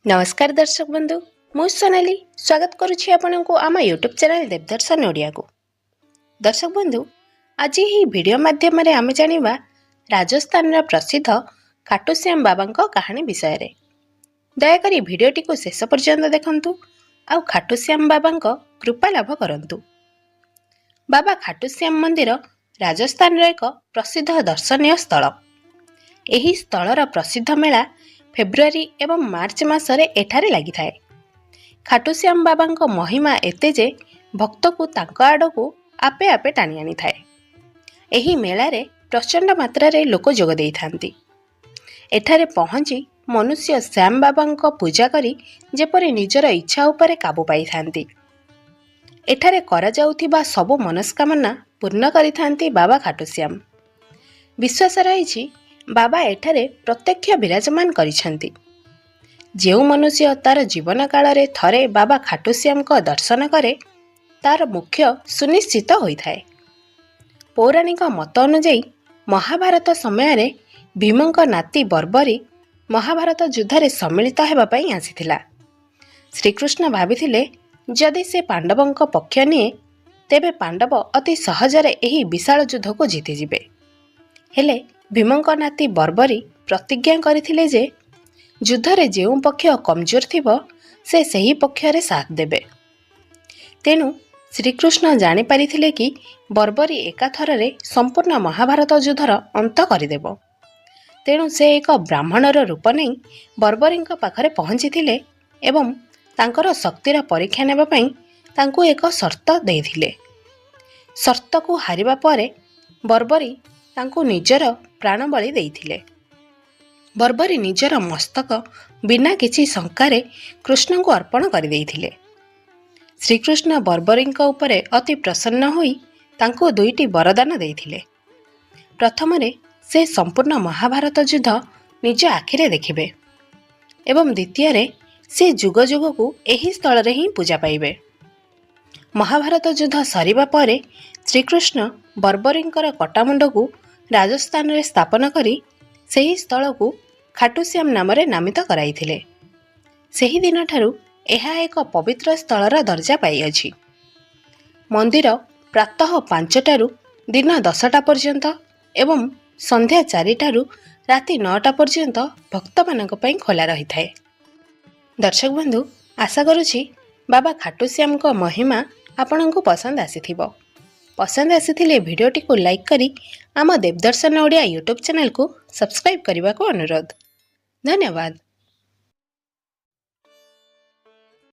नमस्कार दर्शक बंधु मु सोनाली स्वागत करुछि आपनकु आम यूट्यूब चैनल देवदर्शन ओडिया को। दर्शक बंधु आज ही वीडियो माध्यम रे आमे जानिबा राजस्थान प्रसिद्ध खाटूश्याम बाबा कहानी विषय रे। दयाकरी वीडियोटी को शेष पर्यंत देखंतु आ खाटूश्याम बाबा कृपा लाभ करंतु। बाबा खाटूश्याम मंदिर राजस्थान रो एक प्रसिद्ध दर्शनीय स्थल। एही स्थलर प्रसिद्ध मेला फेब्रुआरी एवं मार्च मासरे एठारे लगी थाए। खाटूश्याम बाबा महिमा एते जे भक्त को तांको आड़कू आपे आपे टाणी आनी थाए। एही मेलारे प्रचंड मात्रा रे लोक जोग देई थांती। एठारे पहुंची मनुष्य श्याम बाबा पूजा करी जेपरि निजर इच्छा उपरे काबू पाई थांती। एठारे करा जाउथिबा सबु मनस्कामना पूर्ण करी थांती बाबा खाटूश्याम। विश्वास रही बाबा एठारे प्रत्यक्ष विराजमान करिछंती। जेउ मनुष्य तार जीवन काल रे थरे बाबा खाटूश्याम को दर्शन करे तार मुख्य सुनिश्चित होई थाए। पौराणिक मत अनुଯାयी महाभारत समय रे भीमंक नाती बर्बरी महाभारत युद्ध रे सम्मिलित हेबा पई आसीथिला। श्रीकृष्ण भाबिथिले जदि से पांडवंक पक्ष निए तेबे पांडव अति सहजरे एही विशाल युद्ध को जीति जिबे। हेले भीमंक नाती बर्बरी प्रतिज्ञा करथिले जे युद्ध रे जेउ पक्ष कमजोर थिबो से सही पक्ष रे साथ देबे। तेनु श्रीकृष्ण जानि पारिथिले कि बर्बरी एकाथर रे संपूर्ण महाभारत युद्धर अंत करिदेबो। तेनु से एक ब्राह्मणर रूप नहीं बर्बरींक पाखरे पहुंचीथिले एवं तांकर शक्तिर परीक्षा नेबा पई तांको एक शर्त देइथिले। शर्त को हारिबा परे बर्बरी तांको निजर प्राण बलि देइथिले। बर्बरी निजर मस्तक बिना किछि शंकारे कृष्ण को अर्पण कर देइथिले। श्रीकृष्ण बर्बरींक उपरे अति प्रसन्न होई तांको दुईटी वरदान देइथिले। प्रथम रे से संपूर्ण महाभारत युद्ध निज आखिरे देखिबे एवं द्वितीय रे से जुग जुग को एही स्थल रे ही पूजा पाइबे। महाभारत युद्ध सरिबा परे श्रीकृष्ण बर्बरींकर कटामुंड को राजस्थान रे स्थापन करी सही स्थल को खाटूश्याम नाम रे नामित कराइथिले। सही दिन ठारू एहा एक पवित्र स्थलर दर्जा पाई अछि। मंदिर प्रातः 5 टारू दिन 10टा पर्यंत एवं संध्या 4 टारू राति 9टा पर्यंत भक्त मानक पई खोला रही थाए। दर्शक बंधु आशा करुछि बाबा खाटूश्याम को महिमा आपनकु पसंद आसीथिबो। पसंद आसीथिले वीडियोटी को लाइक करी आम देवदर्शन ओडिया यूट्यूब चैनल को सब्सक्राइब करने को अनुरोध। धन्यवाद।